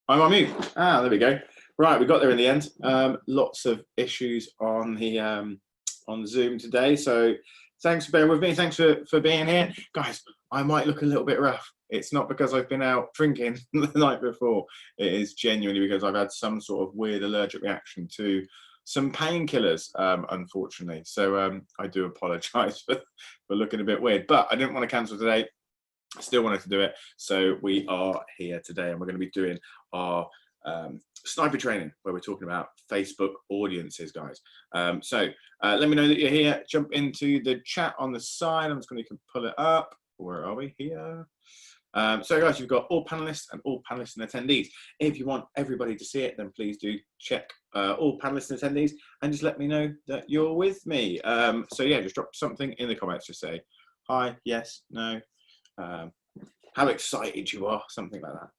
I'm on mute. Ah, there we go. Right, we got there in the end. Lots of issues on the on Zoom today, so thanks for bearing with me. Thanks for being here, guys. I might look a little bit rough. It's not because I've been out drinking the night before. It is genuinely because I've had some sort of weird allergic reaction to some painkillers, unfortunately. So I do apologise for looking a bit weird, but I didn't want to cancel today. I still wanted to do it, so we are here today, and we're going to be doing our sniper training where we're talking about Facebook audiences, guys. Let me know that you're here. Jump into the chat on the side. I'm just going to pull it up. Where are we? Here. So guys, you've got all panelists and attendees. If you want everybody to see it, then please do check all panelists and attendees and just let me know that you're with me. So yeah, just drop something in the comments. Just say hi, yes, no. How excited you are, something like that.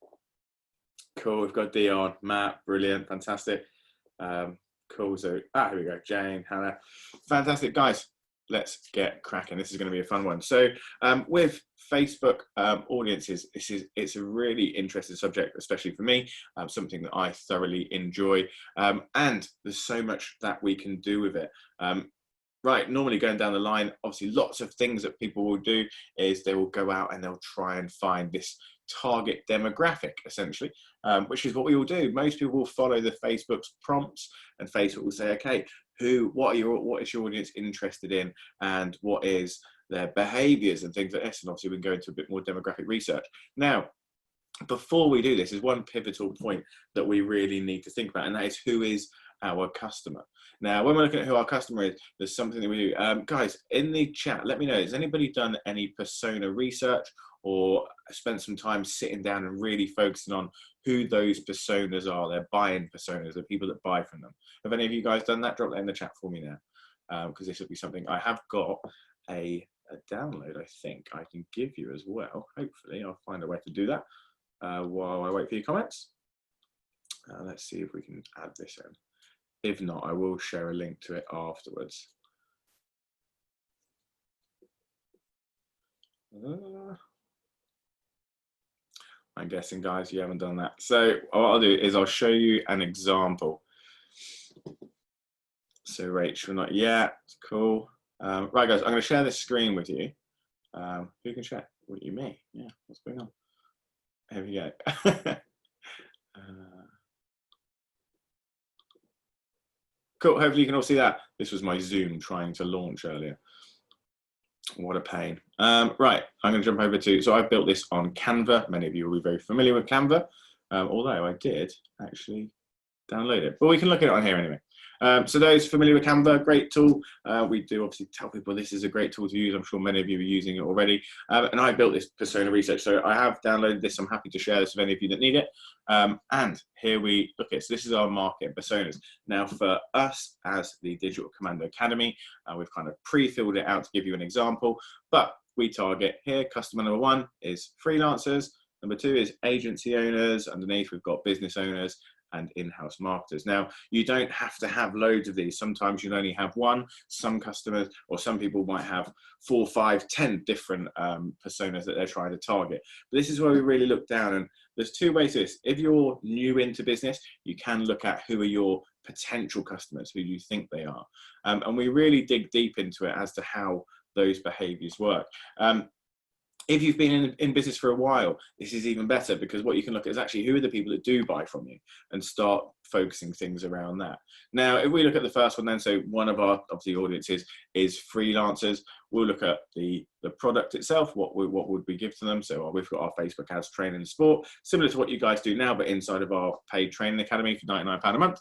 Cool, we've got Dion, Matt, brilliant, fantastic. Cool, so here we go, Jane, Hannah, fantastic. Guys, let's get cracking. This is going to be a fun one. So with Facebook audiences, it's a really interesting subject, especially for me, something that I thoroughly enjoy, and there's so much that we can do with it. Right, normally going down the line, obviously lots of things that people will do is they will go out and they'll try and find this target demographic, essentially, which is what we all do. Most people will follow the Facebook's prompts, and Facebook will say, okay, what is your audience interested in, and what is their behaviors and things like this. And obviously we can go into a bit more demographic research. Now, before we do this, is one pivotal point that we really need to think about, and that is, who is our customer? Now, when we're looking at who our customer is, there's something that we do. Guys, in the chat, let me know, has anybody done any persona research or spent some time sitting down and really focusing on who those personas are, their buy-in personas, the people that buy from them? Have any of you guys done that? Drop that in the chat for me now, because this will be something I have got a download, I think I can give you as well. Hopefully, I'll find a way to do that while I wait for your comments. Let's see if we can add this in. If not, I will share a link to it afterwards. I'm guessing, guys, you haven't done that. So what I'll do is I'll show you an example. So Rachel, not yet. Cool. Right, guys, I'm going to share this screen with you. Who can share? What, you, me? Yeah, what's going on? Here we go. Cool, hopefully you can all see that. This was my Zoom trying to launch earlier. What a pain. Right, I'm going to jump over to, so I've built this on Canva. Many of you will be very familiar with Canva, although I did actually download it. But we can look at it on here anyway. So those familiar with Canva, great tool. We do obviously tell people this is a great tool to use. I'm sure many of you are using it already. And I built this persona research. So I have downloaded this. I'm happy to share this with any of you that need it. And here we look at, so this is our market personas. Now for us as the Digital Commando Academy, we've kind of pre-filled it out to give you an example, but we target here, customer number 1 is freelancers. Number 2 is agency owners. Underneath we've got business owners and in-house marketers. Now, you don't have to have loads of these. Sometimes you'll only have one. Some customers or some people might have 4, 5, 10 different personas that they're trying to target. But this is where we really look down, and there's 2 ways to this. If you're new into business, you can look at who are your potential customers, who you think they are. And we really dig deep into it as to how those behaviors work. If you've been in business for a while, this is even better, because what you can look at is actually who are the people that do buy from you, and start focusing things around that. Now, if we look at the first one then, so one of our obviously audiences is freelancers. We'll look at the product itself, what would we give to them. So we've got our Facebook ads, training and sport, similar to what you guys do now, but inside of our paid training academy for £99 a month.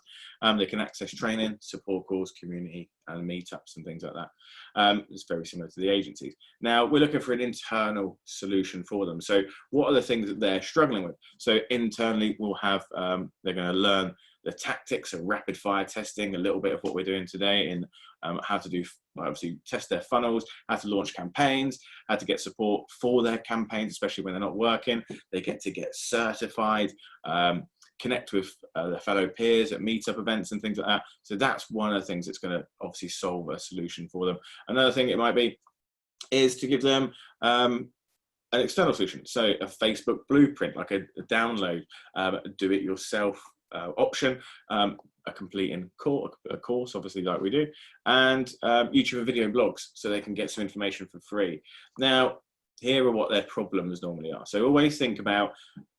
They can access training, support calls, community and meetups and things like that. It's very similar to the agencies. Now we're looking for an internal solution for them. So what are the things that they're struggling with? So internally we'll have, they're going to learn the tactics of rapid fire testing, a little bit of what we're doing today in how to do, obviously test their funnels, how to launch campaigns, how to get support for their campaigns, especially when they're not working. They get to get certified, connect with their fellow peers at meetup events and things like that. So that's one of the things that's going to obviously solve a solution for them. Another thing it might be is to give them an external solution, so a Facebook blueprint, like a download, do-it-yourself option, a completing a course, obviously, like we do, and YouTube and video blogs, so they can get some information for free. Now, here are what their problems normally are. So always think about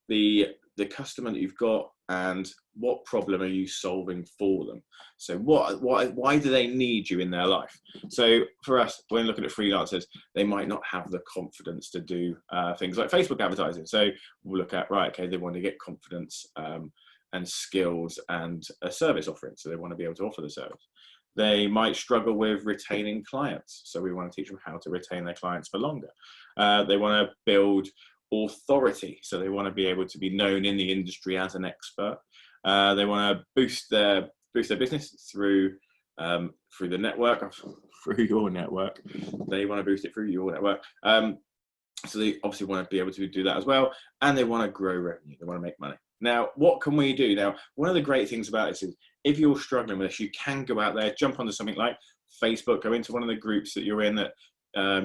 the customer that you've got and what problem are you solving for them. So why do they need you in their life? So for us, when looking at freelancers, they might not have the confidence to do things like Facebook advertising. So we'll look at, right, okay, they want to get confidence and skills and a service offering. So they want to be able to offer the service. They might struggle with retaining clients. So we want to teach them how to retain their clients for longer. They want to build authority. So they want to be able to be known in the industry as an expert. They want to boost their business through the network, through your network. They want to boost it through your network. So they obviously want to be able to do that as well. And they want to grow revenue. They want to make money. Now, what can we do? Now, one of the great things about this is if you're struggling with this, you can go out there, jump onto something like Facebook, go into one of the groups that you're in that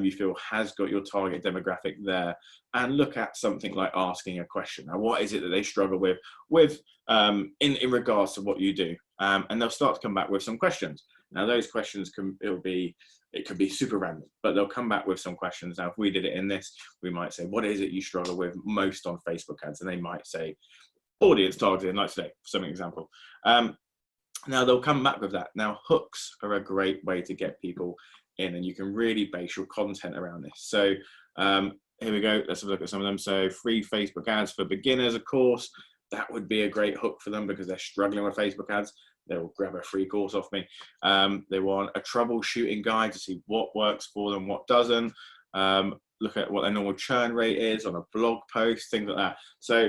you feel has got your target demographic there, and look at something like asking a question. Now, what is it that they struggle with in regards to what you do? And they'll start to come back with some questions. Now, those questions it could be super random, but they'll come back with some questions. Now, if we did it in this, we might say, what is it you struggle with most on Facebook ads? And they might say, audience targeting, like today, for some example. Now, they'll come back with that. Now, hooks are a great way to get people in, and you can really base your content around this. So here we go. Let's have a look at some of them. So free Facebook ads for beginners, of course. That would be a great hook for them because they're struggling with Facebook ads. They'll grab a free course off me. They want a troubleshooting guide to see what works for them, what doesn't. Look at what their normal churn rate is on a blog post, things like that. So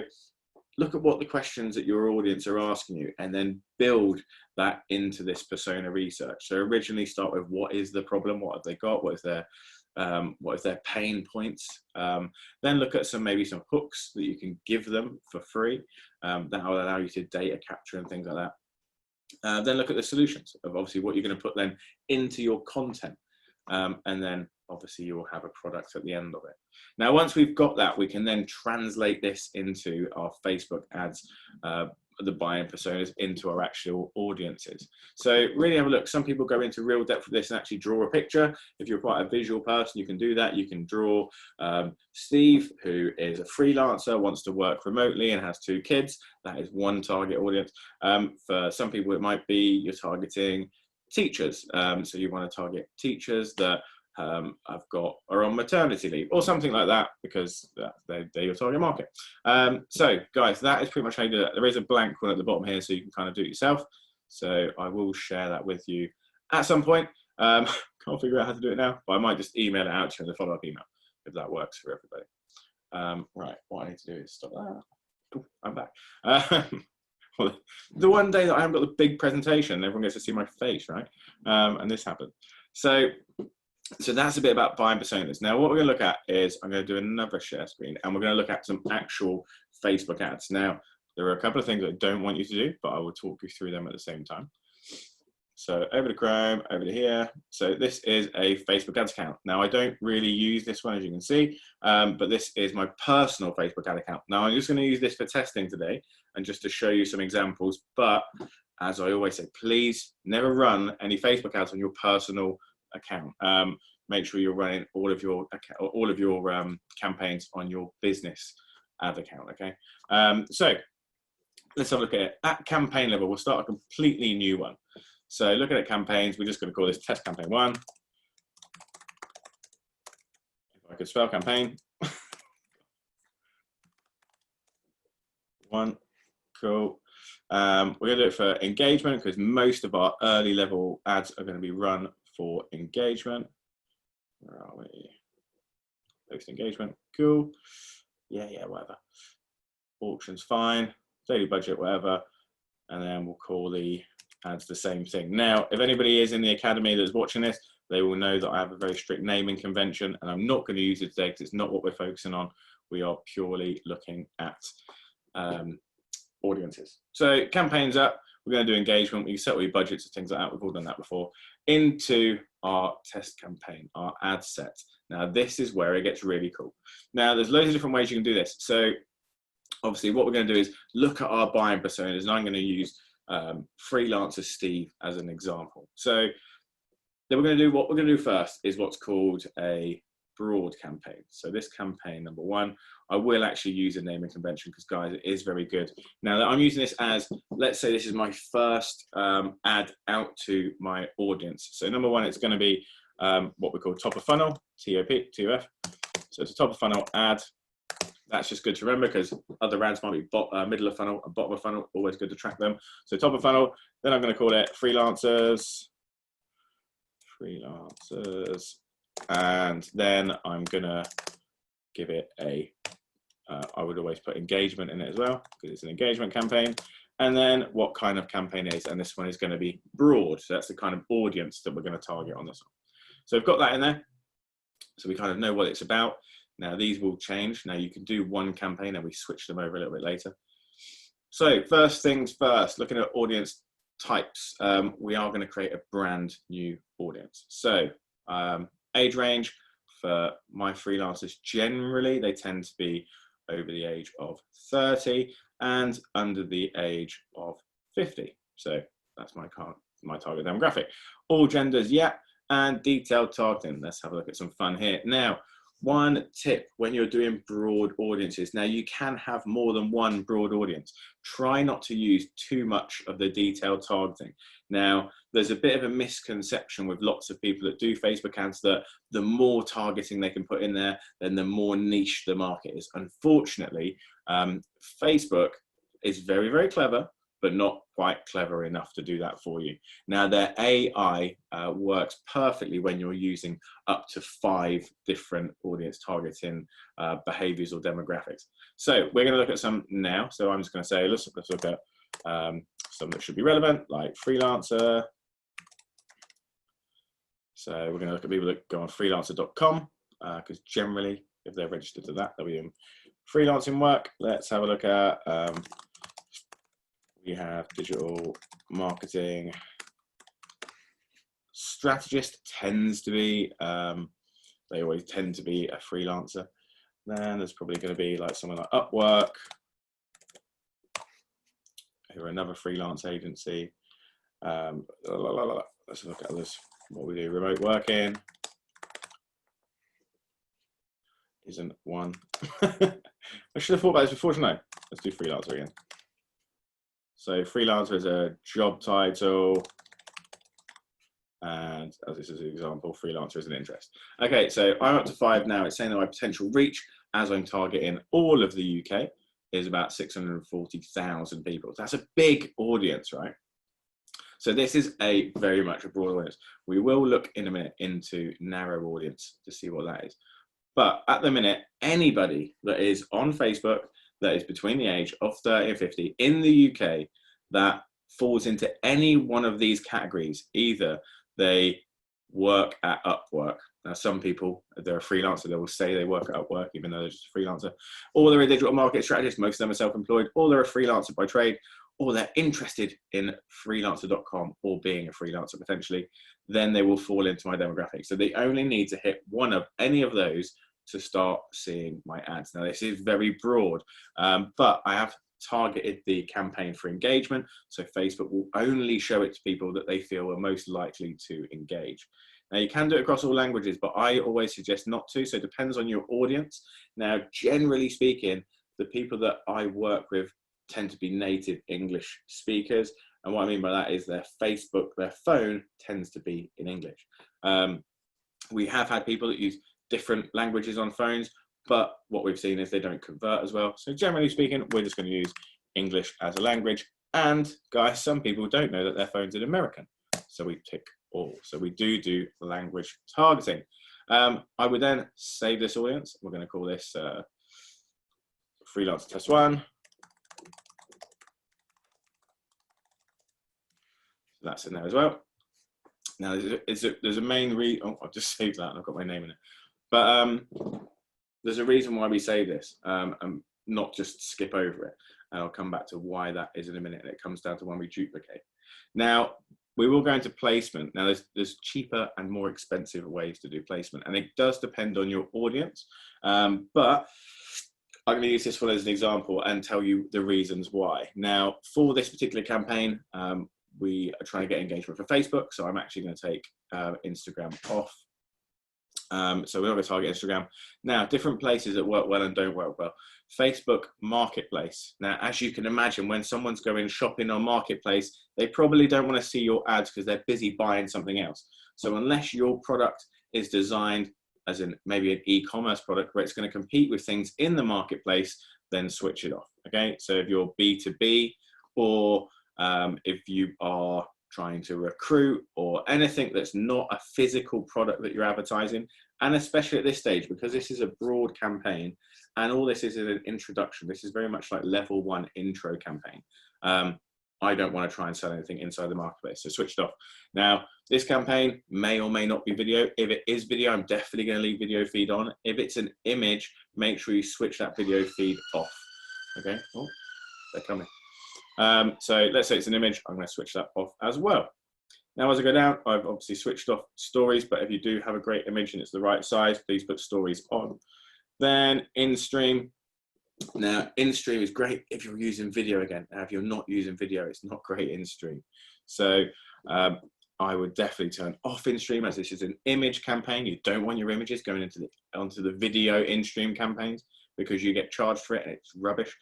look at what the questions that your audience are asking you and then build that into this persona research. So originally start with what is the problem, what have they got, what is their pain points. Then look at maybe some hooks that you can give them for free. That will allow you to data capture and things like that. Then look at the solutions of obviously what you're going to put then into your content. And then obviously you will have a product at the end of it. Now, once we've got that, we can then translate this into our Facebook ads, the buying personas, into our actual audiences. So really have a look. Some people go into real depth with this and actually draw a picture. If you're quite a visual person, you can do that. You can draw Steve, who is a freelancer, wants to work remotely and has 2 kids. That is one target audience. For some people, it might be you're targeting teachers. So you want to target teachers that are on maternity leave or something like that, because they're your target market. So guys, that is pretty much how you do that. There is a blank one at the bottom here, so you can kind of do it yourself. So I will share that with you at some point. Can't figure out how to do it now, but I might just email it out to you in the follow-up email if that works for everybody. Right, what I need to do is stop that. Ooh, I'm back. Well, the one day that I haven't got the big presentation, everyone gets to see my face, right? And this happened. So that's a bit about buying personas. Now, what we're going to look at is I'm going to do another share screen, and we're going to look at some actual Facebook ads. Now, there are a couple of things I don't want you to do, but I will talk you through them at the same time. So over to Chrome, over to here. So this is a Facebook ads account. Now, I don't really use this one, as you can see, but this is my personal Facebook ad account. Now, I'm just going to use this for testing today and just to show you some examples. But as I always say, please never run any Facebook ads on your personal account. Make sure you're running all of your campaigns on your business ad account. Okay. So let's have a look at it. At campaign level, we'll start a completely new one. So looking at campaigns, we're just going to call this test campaign 1. If I could spell campaign. 1. Cool. We're going to do it for engagement because most of our early level ads are going to be run for engagement. Where are we? Post engagement. Cool. Yeah, whatever. Auctions, fine. Daily budget, whatever. And then we'll call the ads the same thing. Now, if anybody is in the academy that's watching this, they will know that I have a very strict naming convention, and I'm not going to use it today because it's not what we're focusing on. We are purely looking at audiences. So campaigns up, we're going to do engagement. We can set all your budgets and things like that. We've all done that before. Into our test campaign, our ad set. Now, this is where it gets really cool. Now, there's loads of different ways you can do this. So obviously what we're going to do is look at our buying personas, and I'm going to use freelancer Steve as an example. So then what we're going to do first is what's called a broad campaign. So this campaign number 1, I will actually use a naming convention because, guys, it is very good. Now that I'm using this as, let's say this is my first ad out to my audience. So number 1, it's going to be what we call top of funnel, TOF. So it's a top of funnel ad. That's just good to remember because other ads might be middle of funnel and bottom of funnel, always good to track them. So top of funnel, then I'm going to call it freelancers, and then I'm going to give it a, I would always put engagement in it as well because it's an engagement campaign. And then what kind of campaign is, and this one is going to be broad. So that's the kind of audience that we're going to target on this one. So we've got that in there. So we kind of know what it's about. Now these will change. Now you can do one campaign and we switch them over a little bit later. So first things first, looking at audience types, we are going to create a brand new audience. So age range for my freelancers, generally they tend to be over the age of 30 and under the age of 50. So that's my target demographic. All genders, yeah, and detailed targeting. Let's have a look at some fun here. Now, one tip when you're doing broad audiences, now you can have more than one broad audience. Try not to use too much of the detailed targeting. Now, there's a bit of a misconception with lots of people that do Facebook ads that the more targeting they can put in there, then the more niche the market is. Unfortunately, Facebook is very, very clever, but not quite clever enough to do that for you. Now, their AI works perfectly when you're using up to 5 different audience targeting behaviors or demographics. So we're going to look at some now. So I'm just going to say, let's look at some that should be relevant, like freelancer. So we're going to look at people that go on freelancer.com because generally, if they're registered to that, they'll be in freelancing work. Let's have a look at we have digital marketing strategist tends to be, they always tend to be a freelancer. Then there's probably going to be like someone like Upwork, who are another freelance agency. Let's look at others. What we do, remote working isn't one. I should have thought about this before, shouldn't I? Let's do freelancer again. So freelancer is a job title, and as this is an example, freelancer is an interest. Okay, so I'm up to 5 now. It's saying that my potential reach, as I'm targeting all of the UK, is about 640,000 people. That's a big audience, right? So this is a very much a broad audience. We will look in a minute into narrow audience to see what that is. But at the minute, anybody that is on Facebook that is between the age of 30 and 50 in the UK that falls into any one of these categories, either they work at Upwork. Now, some people, they're a freelancer, they will say they work at Upwork, even though they're just a freelancer, or they're a digital market strategist, most of them are self-employed, or they're a freelancer by trade, or they're interested in freelancer.com or being a freelancer potentially, then they will fall into my demographic. So they only need to hit one of any of those to start seeing my ads. Now, this is very broad, but I have targeted the campaign for engagement. So Facebook will only show it to people that they feel are most likely to engage. Now, you can do it across all languages, but I always suggest not to. So it depends on your audience. Now, generally speaking, the people that I work with tend to be native English speakers. And what I mean by that is their Facebook, their phone tends to be in English. We have had people that use different languages on phones, but what we've seen is they don't convert as well. So generally speaking, we're just going to use English as a language. And guys, some people don't know that their phone's in American. So we tick all. So we do language targeting. I would then save this audience. We're going to call this Freelancer Test 1. So that's in there as well. Now, there's a main reason. Oh, I've just saved that and I've got my name in it. But there's a reason why we save this and not just skip over it. And I'll come back to why that is in a minute. And it comes down to when we duplicate. Now, we will go into placement. Now, there's cheaper and more expensive ways to do placement, and it does depend on your audience. But I'm going to use this one as an example and tell you the reasons why. Now, for this particular campaign, we are trying to get engagement for Facebook, so I'm actually going to take Instagram off. So we're not going to target Instagram. Now, different places that work well and don't work well. Facebook Marketplace. Now, as you can imagine, when someone's going shopping on Marketplace, they probably don't want to see your ads because they're busy buying something else. So unless your product is designed as in maybe an e-commerce product where it's going to compete with things in the marketplace, then switch it off. Okay, so if you're B2B, or if you are trying to recruit, or anything that's not a physical product that you're advertising, and especially at this stage, because this is a broad campaign and all this is an introduction, this is very much like level 1 intro campaign. I don't want to try and sell anything inside the marketplace, so switch it off. Now, this campaign may or may not be video. If it is video, I'm definitely going to leave video feed on. If it's an image, make sure you switch that video feed off. Okay, oh, they're coming. So let's say it's an image, I'm going to switch that off as well. Now, as I go down, I've obviously switched off stories, but if you do have a great image and it's the right size, please put stories on. Then in-stream. Now, in-stream is great if you're using video again. Now, if you're not using video, it's not great in-stream. So I would definitely turn off in-stream, as this is an image campaign. You don't want your images going onto the video in-stream campaigns because you get charged for it and it's rubbish.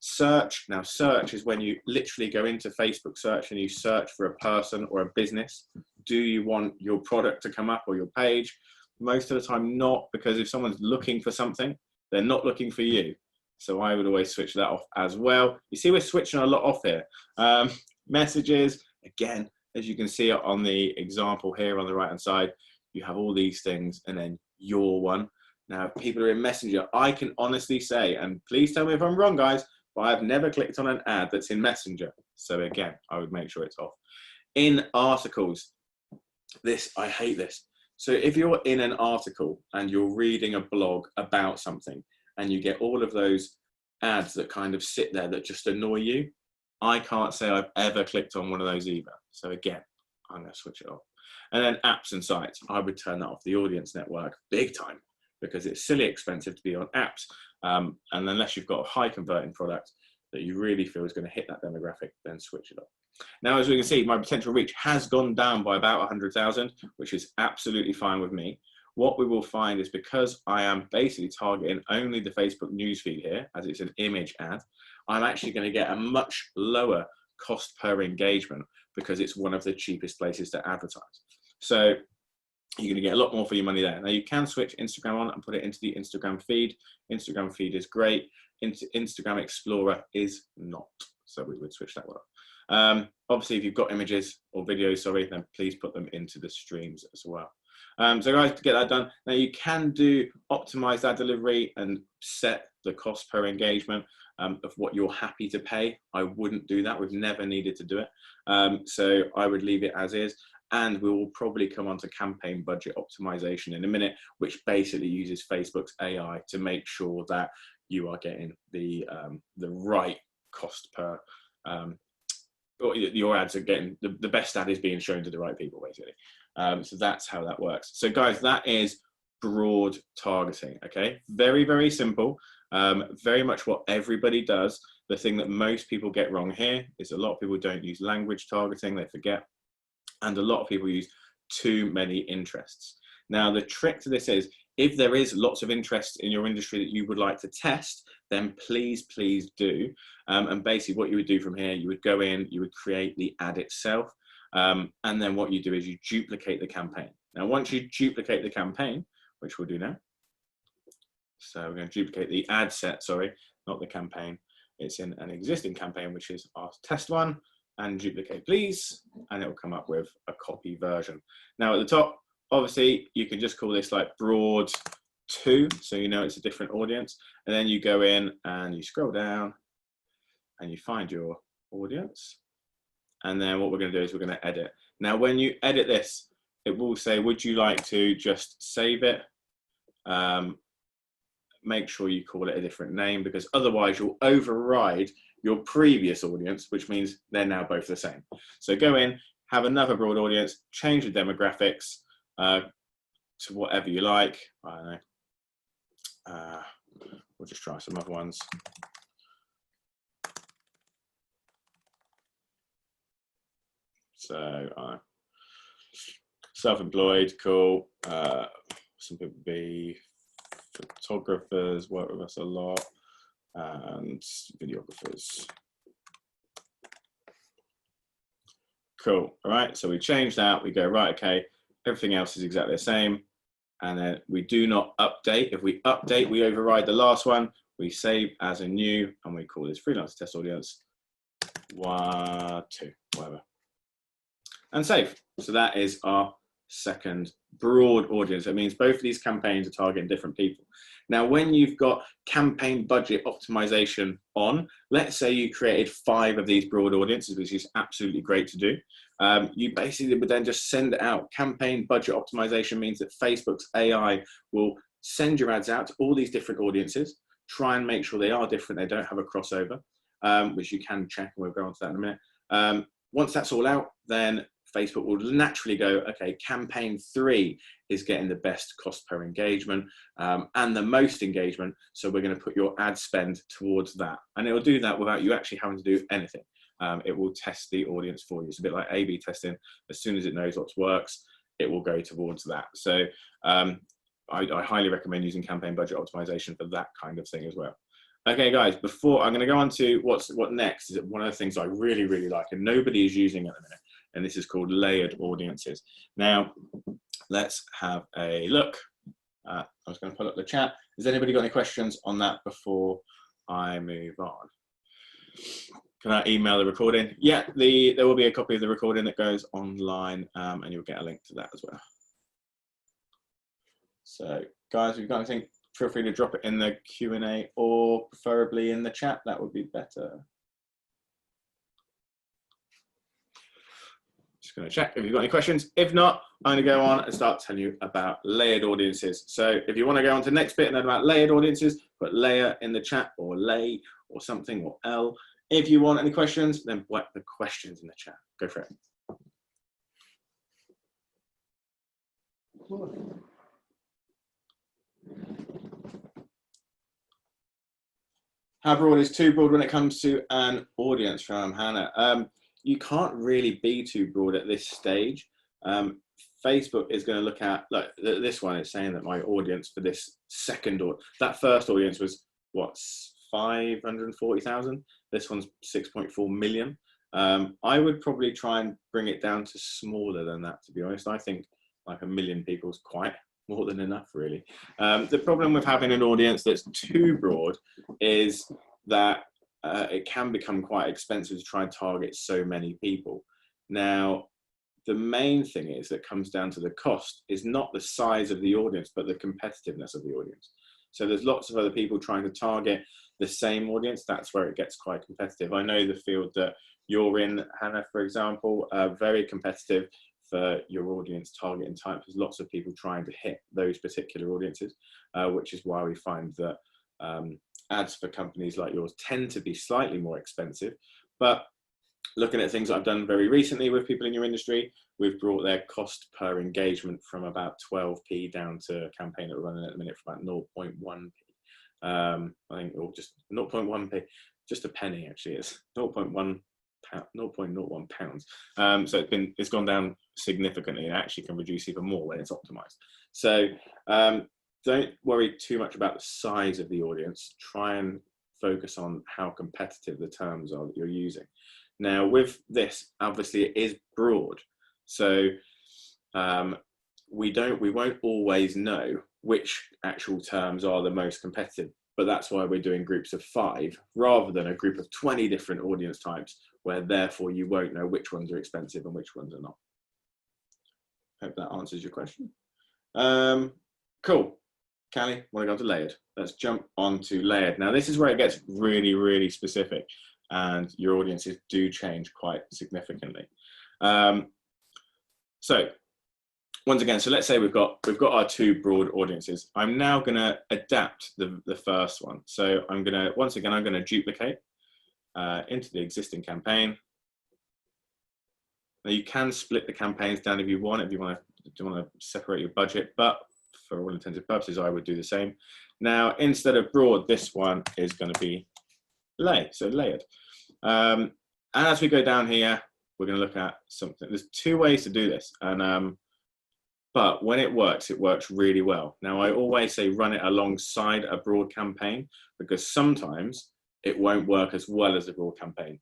Search. Now, search is when you literally go into Facebook search and you search for a person or a business. Do you want your product to come up or your page? Most of the time not, because if someone's looking for something, they're not looking for you. So I would always switch that off as well. You see, we're switching a lot off here. Messages, again, as you can see on the example here on the right hand side, you have all these things and then your one. Now, if people are in Messenger, I can honestly say, and please tell me if I'm wrong, guys, but I've never clicked on an ad that's in Messenger. So again, I would make sure it's off. In articles, I hate this. So if you're in an article and you're reading a blog about something and you get all of those ads that kind of sit there that just annoy you, I can't say I've ever clicked on one of those either. So again, I'm going to switch it off. And then apps and sites, I would turn that off. The audience network, big time, because it's silly expensive to be on apps. And unless you've got a high converting product that you really feel is going to hit that demographic, then switch it off. Now, as we can see, my potential reach has gone down by about 100,000, which is absolutely fine with me. What we will find is, because I am basically targeting only the Facebook newsfeed here, as it's an image ad, I'm actually going to get a much lower cost per engagement because it's one of the cheapest places to advertise. So you're going to get a lot more for your money there. Now, you can switch Instagram on and put it into the Instagram feed. Instagram feed is great. Instagram Explorer is not. So we would switch that one off. Obviously, if you've got images or videos, sorry, then please put them into the streams as well. So guys, to get that done, now you can optimize that delivery and set the cost per engagement of what you're happy to pay. I wouldn't do that. We've never needed to do it. So I would leave it as is. And we will probably come on to campaign budget optimization in a minute, which basically uses Facebook's AI to make sure that you are getting the right cost per, or your ads are getting, the best ad is being shown to the right people, basically. So that's how that works. So guys, that is broad targeting, okay? Very, very simple, very much what everybody does. The thing that most people get wrong here is a lot of people don't use language targeting, they forget. And a lot of people use too many interests. Now, the trick to this is, if there is lots of interest in your industry that you would like to test, then please do. And basically what you would do from here, you would go in, you would create the ad itself. And then what you do is you duplicate the campaign. Now, once you duplicate the campaign, which we'll do now. So we're going to duplicate the ad set, sorry, not the campaign. It's in an existing campaign, which is our test one. And duplicate, please, and it will come up with a copy version. Now at the top, obviously, you can just call this like broad 2, so you know it's a different audience. And then you go in and you scroll down and you find your audience. And then what we're going to do is we're going to edit. Now, when you edit this, it will say, would you like to just save it? Make sure you call it a different name, because otherwise you'll override your previous audience, which means they're now both the same. So go in, have another broad audience, change the demographics to whatever you like. I don't know. We'll just try some other ones. So self-employed, cool. Some people be photographers, work with us a lot, and videographers. Cool. All right, so we change that. We go, right, okay, everything else is exactly the same. And then we do not update. If we update, we override the last one. We save as a new, and we call this freelance test audience 1, 2, whatever. And save. So that is our second broad audience. It means both of these campaigns are targeting different people. Now, when you've got campaign budget optimization on, let's say you created 5 of these broad audiences, which is absolutely great to do. You basically would then just send it out. Campaign budget optimization means that Facebook's AI will send your ads out to all these different audiences, try and make sure they are different, they don't have a crossover, which you can check, and we'll go on to that in a minute. Once that's all out, then Facebook will naturally go, okay, campaign 3 is getting the best cost per engagement and the most engagement, so we're going to put your ad spend towards that. And it will do that without you actually having to do anything. It will test the audience for you. It's a bit like A/B testing. As soon as it knows what works, it will go towards that. So I highly recommend using campaign budget optimization for that kind of thing as well. Okay, guys, before I'm going to go on to what next, is one of the things I really, really like and nobody is using at the minute, and this is called layered audiences. Now, let's have a look. I was going to pull up the chat. Has anybody got any questions on that before I move on? Can I email the recording? Yeah, there will be a copy of the recording that goes online, and you'll get a link to that as well. So, guys, if you've got anything, feel free to drop it in the Q&A or preferably in the chat. That would be better. Just going to check if you've got any questions. If not, I'm going to go on and start telling you about layered audiences. So if you want to go on to the next bit and learn about layered audiences, put layer in the chat, or lay or something, or L. If you want any questions, then put the questions in the chat. Go for it. How broad is too broad when it comes to an audience, from Hannah? You can't really be too broad at this stage. Facebook is going to look at, like this one is saying that my audience for this second, or that first audience was what, 540,000. This one's 6.4 million. I would probably try and bring it down to smaller than that, to be honest. I think like 1 million people is quite more than enough, really. The problem with having an audience that's too broad is that it can become quite expensive to try and target so many people. Now, the main thing is that comes down to the cost is not the size of the audience, but the competitiveness of the audience. So there's lots of other people trying to target the same audience. That's where it gets quite competitive. I know the field that you're in, Hannah, for example, very competitive for your audience targeting type. There's lots of people trying to hit those particular audiences, which is why we find that ads for companies like yours tend to be slightly more expensive. But looking at things I've done very recently with people in your industry, we've brought their cost per engagement from about 12p down to a campaign that we're running at the minute for about 0.1p. I think, or just 0.1p, just a penny actually. It's 0.01 pounds. So it's gone down significantly, and actually can reduce even more when it's optimized. So don't worry too much about the size of the audience. Try and focus on how competitive the terms are that you're using. Now, with this, obviously it is broad, so we won't always know which actual terms are the most competitive, but that's why we're doing groups of 5 rather than a group of 20 different audience types, where therefore you won't know which ones are expensive and which ones are not. Hope that answers your question. Cool. Callie, want to go on to layered? Let's jump on to layered. Now, this is where it gets really, really specific, and your audiences do change quite significantly. So once again, so let's say we've got our 2 broad audiences. I'm now going to adapt the first one. So I'm going to duplicate into the existing campaign. Now you can split the campaigns down if you want to separate your budget, but for all intents and purposes, I would do the same. Now, instead of broad, this one is going to be so layered. And as we go down here, we're going to look at something. There's two ways to do this, and but when it works really well. Now, I always say run it alongside a broad campaign, because sometimes it won't work as well as a broad campaign.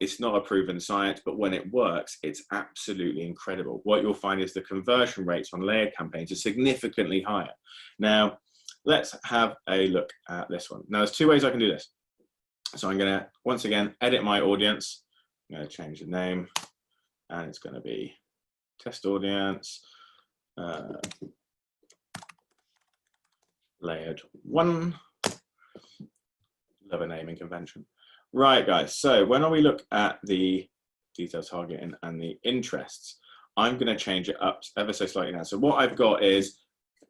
It's not a proven science, but when it works, it's absolutely incredible. What you'll find is the conversion rates on layered campaigns are significantly higher. Now, let's have a look at this one. Now, there's two ways I can do this. So I'm going to, once again, edit my audience. I'm going to change the name, and it's going to be test audience, layered 1. Love a naming convention. Right, guys, so when we look at the detailed targeting and the interests, I'm going to change it up ever so slightly now. So what I've got is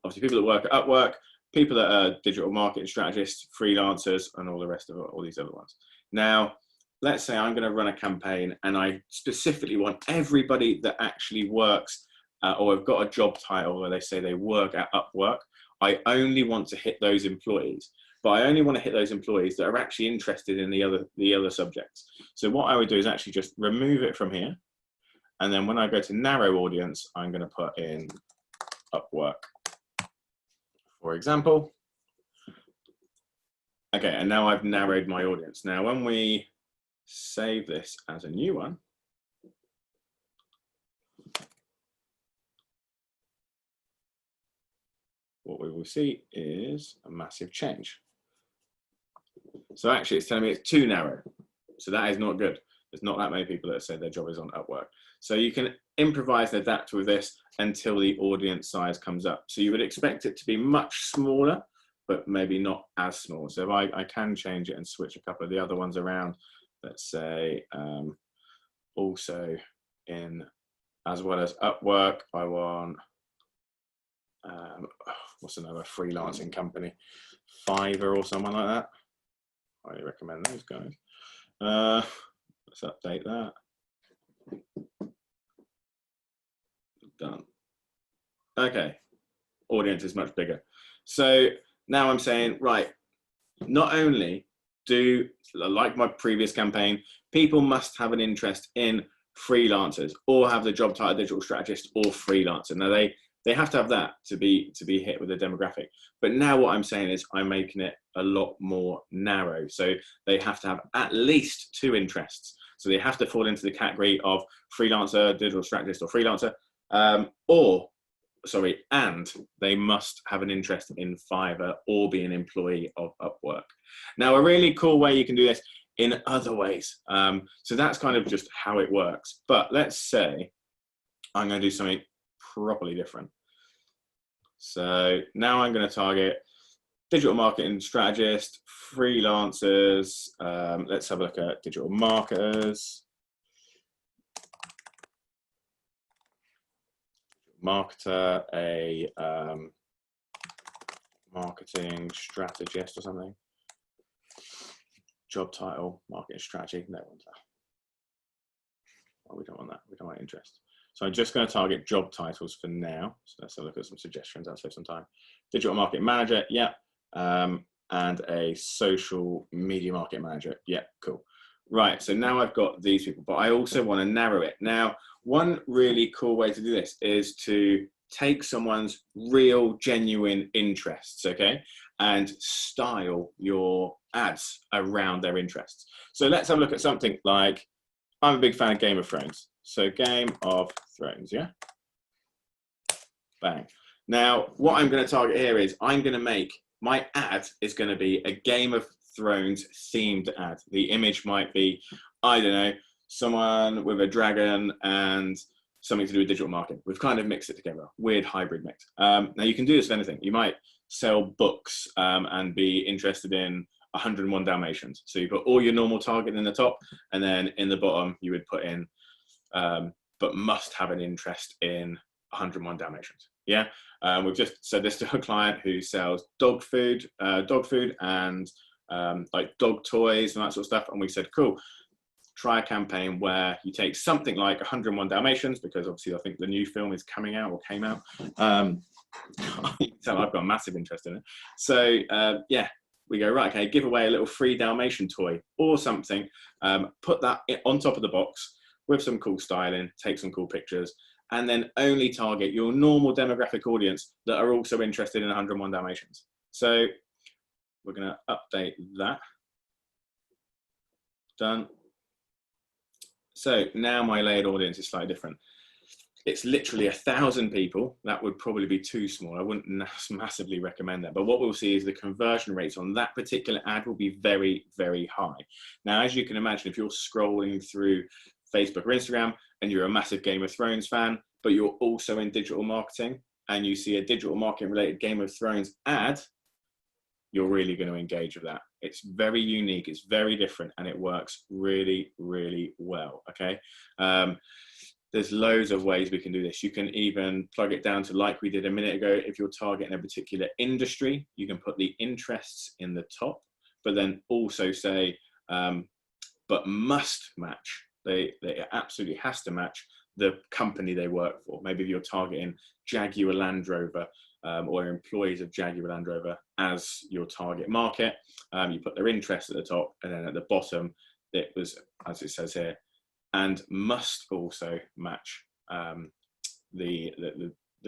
obviously people that work at Upwork, people that are digital marketing strategists, freelancers, and all the rest of it, all these other ones. Now, let's say I'm going to run a campaign and I specifically want everybody that actually works or have got a job title where they say they work at Upwork. I only want to hit those employees. But I only want to hit those employees that are actually interested in the other subjects. So what I would do is actually just remove it from here. And then when I go to narrow audience, I'm going to put in Upwork, for example. Okay, and now I've narrowed my audience. Now, when we save this as a new one, what we will see is a massive change. So actually it's telling me it's too narrow. So that is not good. There's not that many people that say their job is on Upwork. So you can improvise and adapt with this until the audience size comes up. So you would expect it to be much smaller, but maybe not as small. So if I can change it and switch a couple of the other ones around, let's say also in, as well as Upwork, I want, what's another freelancing company? Fiverr or someone like that. I recommend those guys. Let's update that. Done. Okay, audience is much bigger. So now I'm saying, right, not only do, like my previous campaign, people must have an interest in freelancers or have the job title digital strategist or freelancer. Now they have to have that to be hit with the demographic. But now what I'm saying is I'm making it a lot more narrow. So they have to have at least 2 interests. So they have to fall into the category of freelancer, digital strategist, or freelancer, and they must have an interest in Fiverr or be an employee of Upwork. Now, a really cool way you can do this in other ways. So that's kind of just how it works. But let's say I'm going to do something properly different. So now I'm going to target digital marketing strategist, freelancers. Let's have a look at digital marketers, marketer, a marketing strategist or something. Job title, marketing strategy. No one's that. Oh, we don't want that. We don't want interest. So I'm just going to target job titles for now. So let's have a look at some suggestions. I'll save some time. Digital marketing manager, yeah. And a social media marketing manager, yeah, cool. Right, so now I've got these people, but I also want to narrow it. Now, one really cool way to do this is to take someone's real, genuine interests, okay, and style your ads around their interests. So let's have a look at something like, I'm a big fan of Game of Thrones. So Game of Thrones, yeah? Bang. Now, what I'm going to target here is I'm going to make, my ad is going to be a Game of Thrones themed ad. The image might be, I don't know, someone with a dragon and something to do with digital marketing. We've kind of mixed it together, weird hybrid mix. Now you can do this with anything. You might sell books and be interested in 101 Dalmatians. So you put all your normal target in the top, and then in the bottom you would put in, but must have an interest in 101 Dalmatians. Yeah, we've just said this to a client who sells dog food and like dog toys and that sort of stuff. And we said, cool, try a campaign where you take something like 101 Dalmatians, because obviously I think the new film is coming out or came out. So I've got a massive interest in it. So yeah, we go, right, okay, give away a little free Dalmatian toy or something, put that on top of the box with some cool styling, take some cool pictures, and then only target your normal demographic audience that are also interested in 101 Dalmatians. So we're going to update that. Done. So now my layered audience is slightly different. It's literally 1,000 people. That would probably be too small. I wouldn't massively recommend that. But what we'll see is the conversion rates on that particular ad will be very, very high. Now, as you can imagine, if you're scrolling through Facebook or Instagram and you're a massive Game of Thrones fan, but you're also in digital marketing and you see a digital marketing related Game of Thrones ad, you're really going to engage with that. It's very unique, it's very different, and it works really, really well, okay? There's loads of ways we can do this. You can even plug it down to, like we did a minute ago, if you're targeting a particular industry, you can put the interests in the top, but then also say, but must match. They absolutely has to match the company they work for. Maybe if you're targeting Jaguar Land Rover, or employees of Jaguar Land Rover as your target market, you put their interest at the top, and then at the bottom, it was, as it says here, and must also match the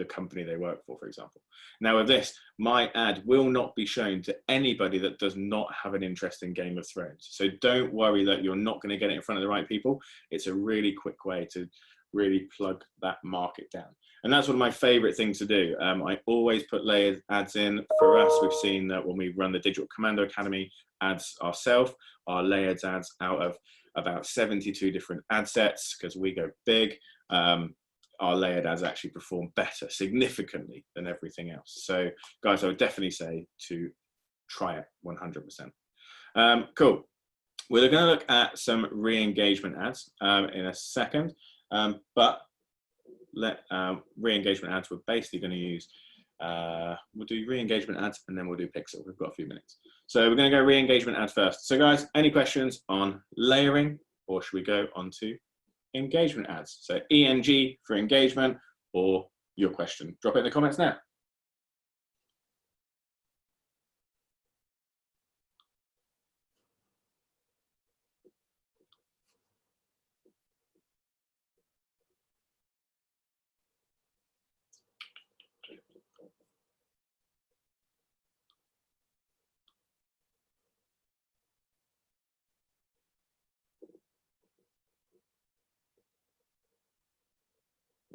company they work for example. Now with this, my ad will not be shown to anybody that does not have an interest in Game of Thrones. So don't worry that you're not going to get it in front of the right people. It's a really quick way to really plug that market down. And that's one of my favorite things to do. I always put layered ads in. For us, we've seen that when we run the Digital Commando Academy ads ourselves, our layered ads out of about 72 different ad sets, because we go big, our layered ads actually perform better significantly than everything else. So guys, I would definitely say to try it 100%. Cool. We're going to look at some re-engagement ads in a second, but re-engagement ads, we're basically going to use, we'll do re-engagement ads and then we'll do pixel. We've got a few minutes. So we're going to go re-engagement ads first. So guys, any questions on layering, or should we go on to engagement ads? So ENG for engagement, or your question. Drop it in the comments now.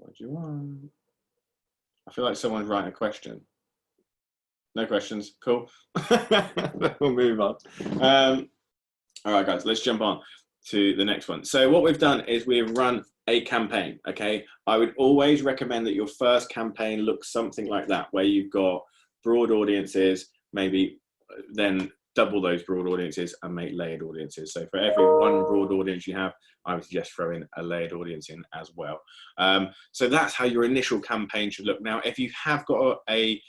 What do you want? I feel like someone's writing a question. No questions. Cool. We'll move on. All right, guys, let's jump on to the next one. So what we've done is we've run a campaign, okay? I would always recommend that your first campaign looks something like that, where you've got broad audiences, maybe then double those broad audiences and make layered audiences. So for every one broad audience you have, I would suggest throwing a layered audience in as well. So that's how your initial campaign should look. Now, if you have got a,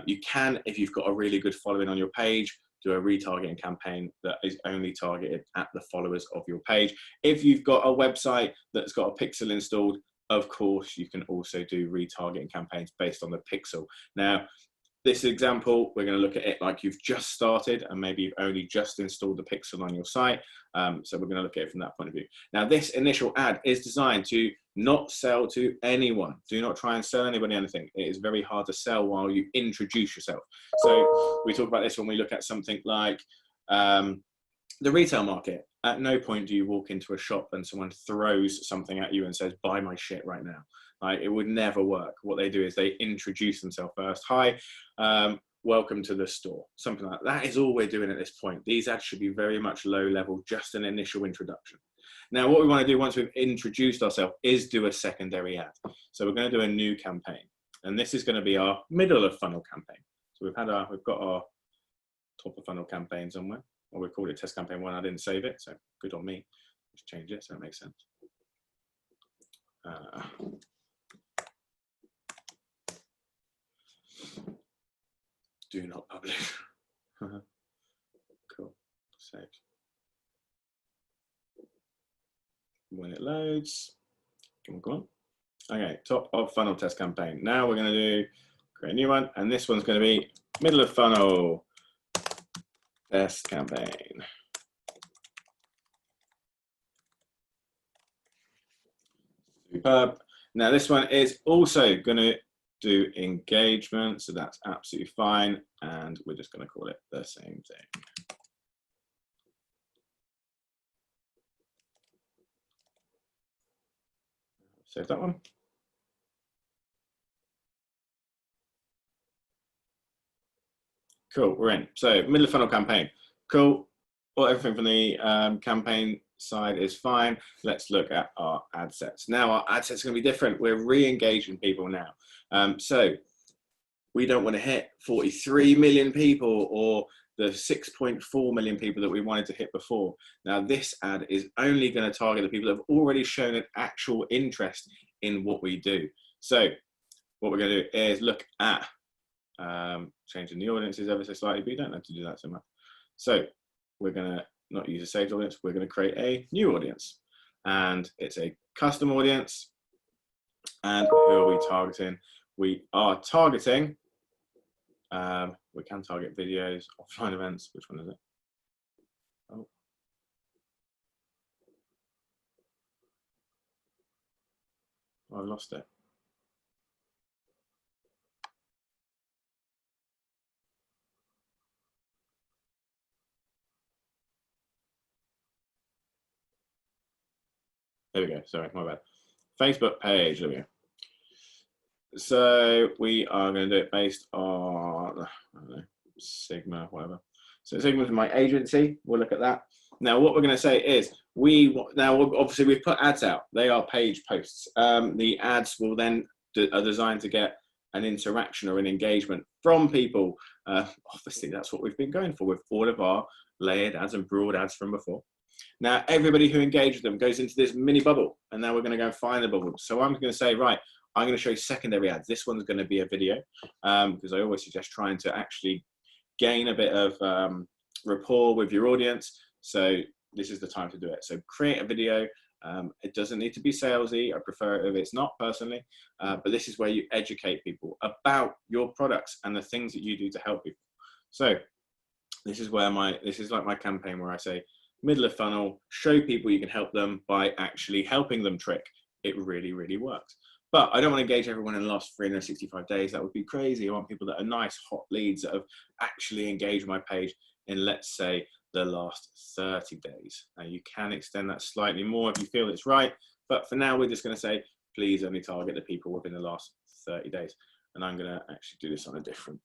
you can, if you've got a really good following on your page, do a retargeting campaign that is only targeted at the followers of your page. If you've got a website that's got a pixel installed, of course, you can also do retargeting campaigns based on the pixel. Now, this example, we're going to look at it like you've just started and maybe you've only just installed the pixel on your site. So we're going to look at it from that point of view. Now, this initial ad is designed to not sell to anyone. Do not try and sell anybody anything. It is very hard to sell while you introduce yourself. So we talk about this when we look at something like the retail market. At no point do you walk into a shop and someone throws something at you and says, buy my shit right now. Like, it would never work. What they do is they introduce themselves first. Hi, welcome to the store. Something like that. That is all we're doing at this point. These ads should be very much low level, just an initial introduction. Now, what we want to do once we've introduced ourselves is do a secondary ad. So we're going to do a new campaign. And this is going to be our middle of funnel campaign. So we've got our top of funnel campaign somewhere. Or we called it test campaign 1. I didn't save it, so good on me. Just change it so it makes sense. Do not publish. Cool. Saved. when it loads. Come on, come on. Okay, top of funnel test campaign. Now we're going to create a new one, and this one's going to be middle of funnel test campaign. Superb. Now this one is also going to do engagement, so that's absolutely fine, and we're just going to call it the same thing. Save that one. Cool, we're in. So middle of funnel campaign. Cool. Well, everything from the campaign side is fine. Let's look at our ad sets. Now our ad sets are going to be different. We're re-engaging people now. So we don't want to hit 43 million people or the 6.4 million people that we wanted to hit before. Now this ad is only going to target the people that have already shown an actual interest in what we do. So what we're going to do is look at changing the audiences ever so slightly, but you don't have to do that so much. So we're going to not use a saved audience, we're going to create a new audience, and it's a custom audience. And who are we targeting? We are targeting, we can target videos, offline events. Which one is it? Oh. I lost it. There we go, sorry, my bad. Facebook page, there we go. So we are going to do it based on, I don't know, Sigma, whatever. So Sigma is my agency, we'll look at that. Now what we're going to say is, now obviously we've put ads out, they are page posts. The ads will then are designed to get an interaction or an engagement from people. Obviously that's what we've been going for with all of our layered ads and broad ads from before. Now, everybody who engages them goes into this mini bubble, and now we're going to go find the bubble. So I'm going to say, right, I'm going to show you secondary ads. This one's going to be a video, because I always suggest trying to actually gain a bit of rapport with your audience. So this is the time to do it. So create a video. It doesn't need to be salesy. I prefer it if it's not, personally, but this is where you educate people about your products and the things that you do to help people. So this is where this is like my campaign where I say, middle of funnel, show people you can help them by actually helping them trick. It really, really works. But I don't want to engage everyone in the last 365 days. That would be crazy. I want people that are nice, hot leads that have actually engaged my page in, let's say, the last 30 days. Now you can extend that slightly more if you feel it's right. But for now, we're just going to say, please only target the people within the last 30 days. And I'm going to actually do this on a different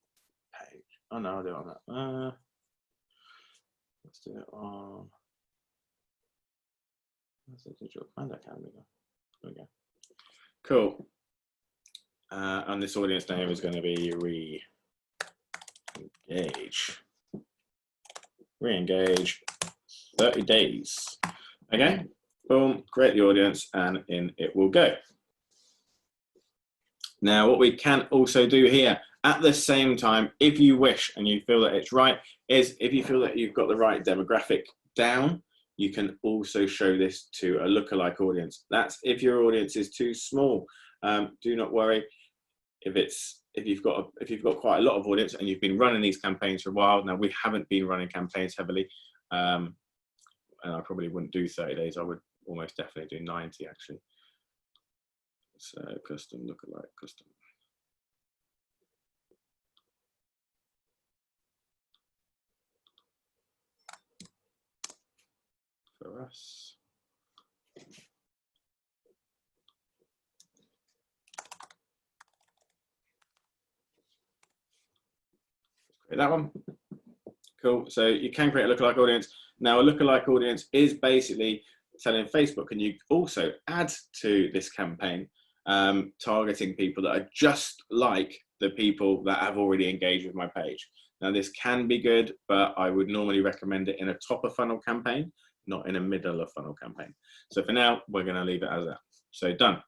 page. Oh no, I'll do it on that. Let's do it on... That's a digital Commando calendar. There we go. Cool. And this audience name is going to be re-engage. Re-engage 30 days. Okay. Boom. Create the audience, and in it will go. Now, what we can also do here at the same time, if you wish and you feel that it's right, is if you feel that you've got the right demographic down, you can also show this to a lookalike audience. That's if your audience is too small. Do not worry if you've got quite a lot of audience and you've been running these campaigns for a while. Now we haven't been running campaigns heavily, and I probably wouldn't do 30 days. I would almost definitely do 90 actually. So custom lookalike, custom. For us. Create that one. Cool. So you can create a lookalike audience. Now a lookalike audience is basically telling Facebook, can you also add to this campaign, targeting people that are just like the people that have already engaged with my page. Now this can be good, but I would normally recommend it in a top of funnel campaign, not in a middle of funnel campaign. So for now, we're going to leave it as that. So done.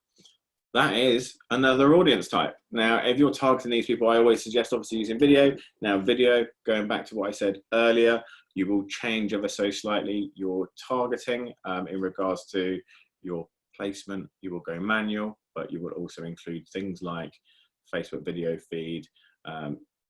That is another audience type. Now, if you're targeting these people, I always suggest obviously using video. Now video, going back to what I said earlier, you will change ever so slightly your targeting in regards to your placement, you will go manual, but you will also include things like Facebook video feed,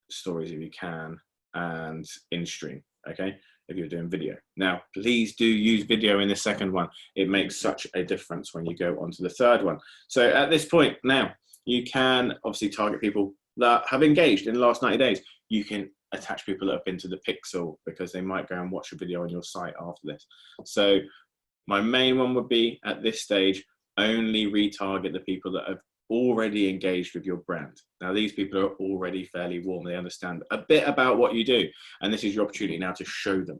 stories if you can, and in-stream, okay, if you're doing video. Now, please do use video in the second one. It makes such a difference when you go on to the third one. So at this point now, you can obviously target people that have engaged in the last 90 days. You can attach people that have been to the pixel because they might go and watch a video on your site after this. So my main one would be, at this stage, only retarget the people that have already engaged with your brand. Now, these people are already fairly warm. They understand a bit about what you do. And this is your opportunity now to show them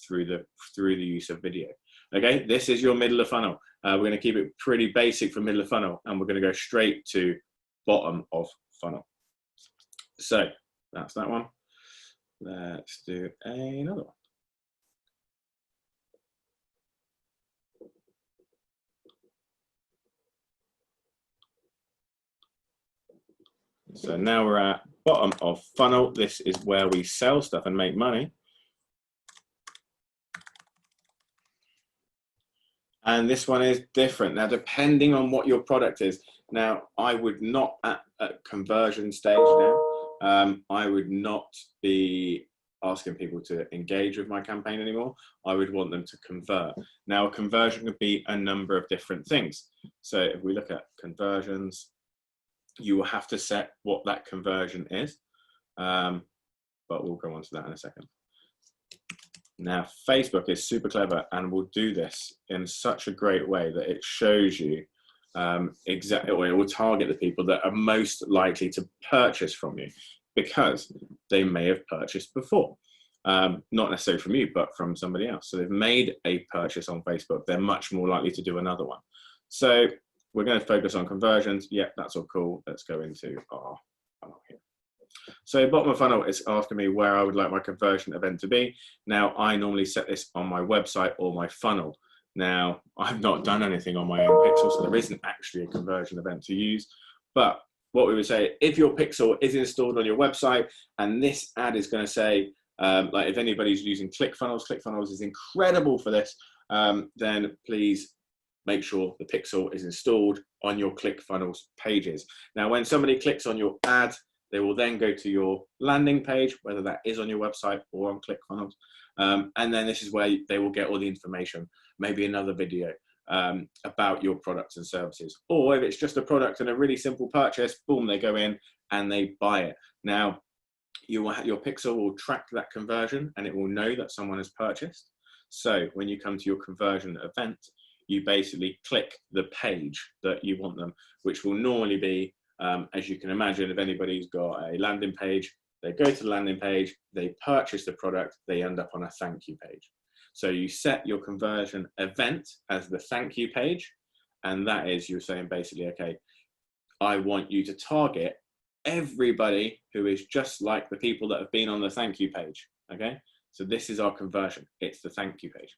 through the use of video. Okay, this is your middle of funnel. We're going to keep it pretty basic for middle of funnel, and we're going to go straight to bottom of funnel. So that's that one. Let's do another one. So now we're at bottom of funnel. This is where we sell stuff and make money. And this one is different. Now, depending on what your product is. Now, I would not at conversion stage now. I would not be asking people to engage with my campaign anymore. I would want them to convert. Now, conversion could be a number of different things. So if we look at conversions, you will have to set what that conversion is, but we'll go on to that in a second. Now, Facebook is super clever and will do this in such a great way that it shows you exactly, or it will target the people that are most likely to purchase from you because they may have purchased before. Not necessarily from you, but from somebody else. So they've made a purchase on Facebook. They're much more likely to do another one. So we're going to focus on conversions. Yeah, that's all cool. Let's go into our funnel here. So bottom of funnel is asking me where I would like my conversion event to be. Now, I normally set this on my website or my funnel. Now, I've not done anything on my own pixel, so there isn't actually a conversion event to use. But what we would say, if your pixel is installed on your website and this ad is going to say, like if anybody's using ClickFunnels is incredible for this, then please make sure the pixel is installed on your ClickFunnels pages. Now, when somebody clicks on your ad, they will then go to your landing page, whether that is on your website or on ClickFunnels. And then this is where they will get all the information, maybe another video about your products and services. Or if it's just a product and a really simple purchase, boom, they go in and they buy it. Now, your pixel will track that conversion and it will know that someone has purchased. So when you come to your conversion event, you basically click the page that you want them, which will normally be, as you can imagine, if anybody's got a landing page, they go to the landing page, they purchase the product, they end up on a thank you page. So you set your conversion event as the thank you page, and that is, you're saying basically, okay, I want you to target everybody who is just like the people that have been on the thank you page, okay? So this is our conversion, it's the thank you page.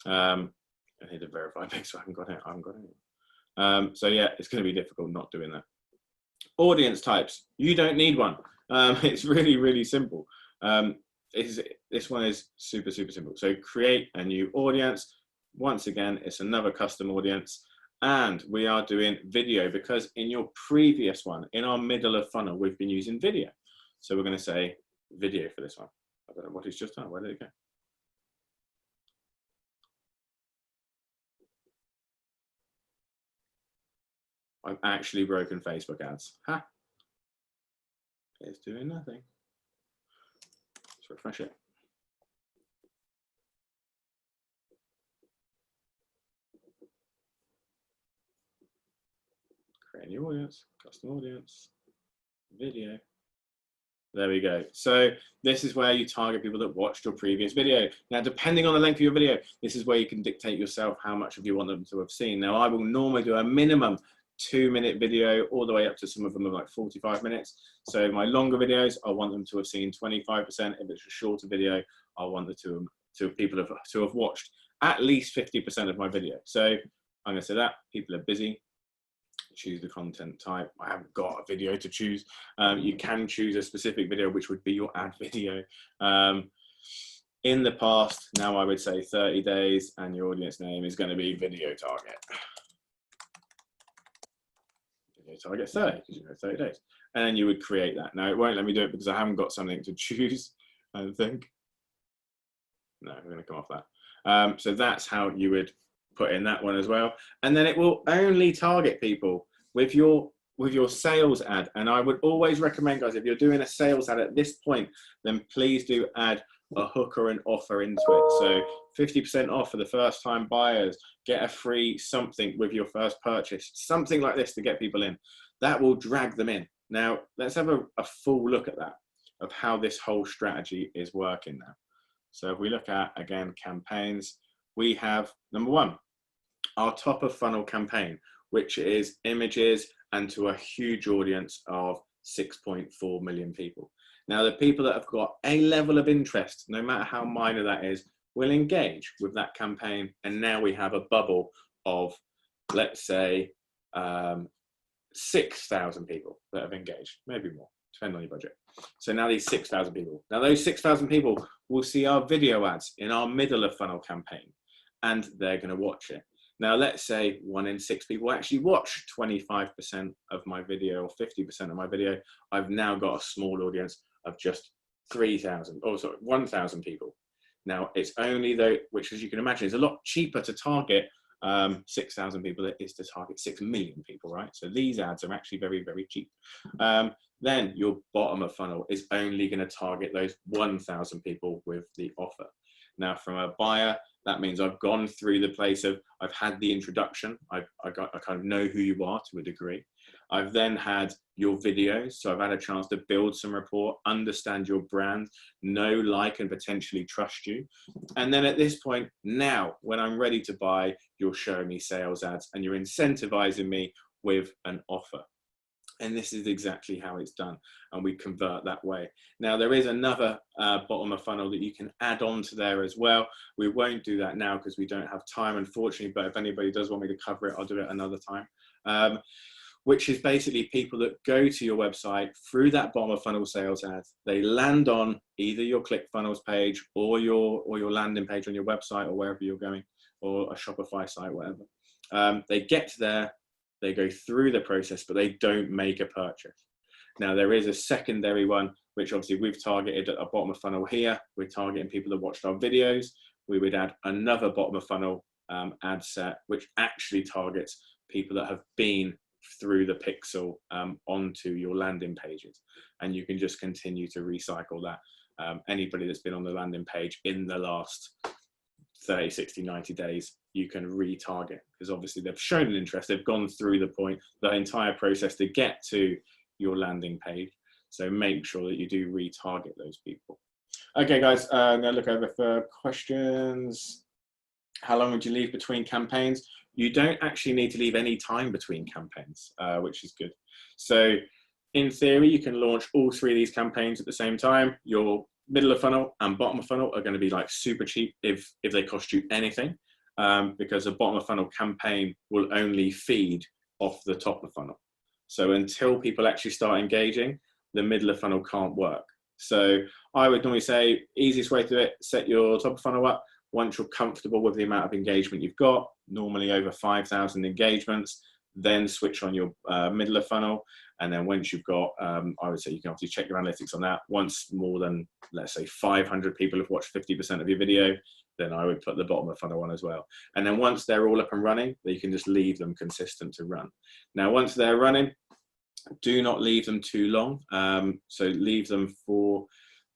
I need to verify pixel, I haven't got it. So yeah, it's going to be difficult not doing that. Audience types, you don't need one. It's really, really simple. This one is super, super simple. So create a new audience. Once again, it's another custom audience. And we are doing video because in your previous one, in our middle of funnel, we've been using video. So we're going to say video for this one. I don't know what it's just done. Where did it go? I've actually broken Facebook ads. Ha! It's doing nothing. Let's refresh it. Create a new audience, custom audience, video. There we go. So this is where you target people that watched your previous video. Now, depending on the length of your video, this is where you can dictate yourself how much of you want them to have seen. Now, I will normally do a minimum 2-minute video all the way up to some of them are like 45 minutes. So my longer videos, I want them to have seen 25%. If it's a shorter video, I want the people to have watched at least 50% of my video. So I'm going to say that people are busy. Choose the content type. I haven't got a video to choose. You can choose a specific video, which would be your ad video. in the past. Now I would say 30 days, and your audience name is going to be video target. Video target 30, because you know 30 days. And then you would create that. Now it won't let me do it because I haven't got something to choose, I think. No, I'm going to come off that. So that's how you would put in that one as well. And then it will only target people with your sales ad. And I would always recommend, guys, if you're doing a sales ad at this point, then please do add a hook or an offer into it. So 50% off for the first time buyers, get a free something with your first purchase, something like this to get people in. That will drag them in. Now, let's have a full look at that, of how this whole strategy is working now. So if we look at, again, campaigns, we have, number one, our top of funnel campaign, which is images and to a huge audience of 6.4 million people. Now, the people that have got a level of interest, no matter how minor that is, will engage with that campaign. And now we have a bubble of, let's say, 6,000 people that have engaged, maybe more, depending on your budget. So now these 6,000 people. Now those 6,000 people will see our video ads in our middle of funnel campaign, and they're going to watch it. Now let's say 1 in 6 people actually watch 25% of my video or 50% of my video. I've now got a small audience of just 3,000, oh sorry, 1,000 people. Now it's only though, which as you can imagine is a lot cheaper to target 6,000 people it is to target 6 million people, right? So these ads are actually very, very cheap. Then your bottom of funnel is only going to target those 1,000 people with the offer. Now from a buyer, that means I've gone through the place of, I've had the introduction, I kind of know who you are to a degree. I've then had your videos, so I've had a chance to build some rapport, understand your brand, know, like, and potentially trust you. And then at this point, now, when I'm ready to buy, you're showing me sales ads and you're incentivizing me with an offer. And this is exactly how it's done, and we convert that way. Now there is another bottom of funnel that you can add on to there as well. We won't do that now because we don't have time, unfortunately, but if anybody does want me to cover it, I'll do it another time. Which is basically people that go to your website through that bottom of funnel sales ad. They land on either your ClickFunnels page or your landing page on your website or wherever you're going, or a Shopify site, whatever. They get there, they go through the process, but they don't make a purchase. Now there is a secondary one, which obviously we've targeted at the bottom of funnel here. We're targeting people that watched our videos. We would add another bottom of funnel ad set, which actually targets people that have been through the pixel onto your landing pages. And you can just continue to recycle that. Anybody that's been on the landing page in the last 30, 60, 90 days, you can retarget, because obviously they've shown an interest, they've gone through the entire process to get to your landing page. So make sure that you do retarget those people. Okay guys, I'm gonna look over for questions. How long would you leave between campaigns? You don't actually need to leave any time between campaigns, which is good. So in theory, you can launch all 3 of these campaigns at the same time. Your middle of funnel and bottom of funnel are going to be like super cheap if they cost you anything, because a bottom of funnel campaign will only feed off the top of funnel. So until people actually start engaging, the middle of funnel can't work. So I would normally say easiest way to do it, set your top of funnel up. Once you're comfortable with the amount of engagement you've got, normally over 5,000 engagements, then switch on your middle of funnel. And then once you've got, I would say you can obviously check your analytics on that. Once more than, let's say 500 people have watched 50% of your video, then I would put the bottom of funnel on as well. And then once they're all up and running, you can just leave them consistent to run. Now, once they're running, do not leave them too long. So leave them for,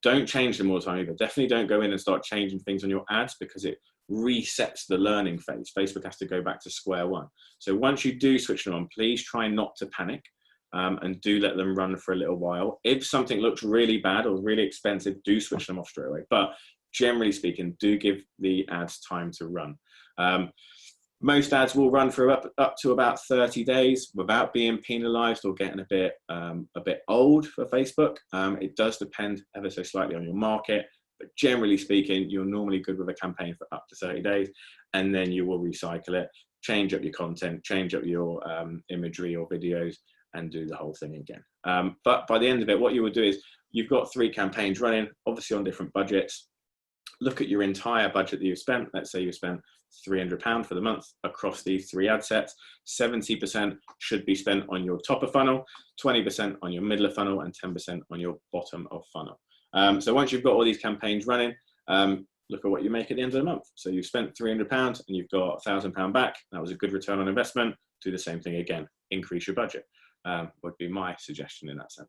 don't change them all the time either. Definitely don't go in and start changing things on your ads, because it resets the learning phase. Facebook has to go back to square one. So once you do switch them on, please try not to panic, and do let them run for a little while. If something looks really bad or really expensive, do switch them off straight away. But generally speaking, do give the ads time to run. Most ads will run for up to about 30 days without being penalized or getting a bit old for Facebook. It does depend ever so slightly on your market, but generally speaking, you're normally good with a campaign for up to 30 days, and then you will recycle it, change up your content, change up your imagery or videos, and do the whole thing again. But by the end of it, what you would do is, you've got 3 campaigns running, obviously on different budgets. look at your entire budget that you've spent. Let's say you spent £300 for the month across these 3 ad sets. 70% should be spent on your top of funnel, 20% on your middle of funnel, and 10% on your bottom of funnel. So once you've got all these campaigns running, look at what you make at the end of the month. So you've spent £300 and you've got £1,000 back. That was a good return on investment. Do the same thing again. Increase your budget, would be my suggestion in that sense.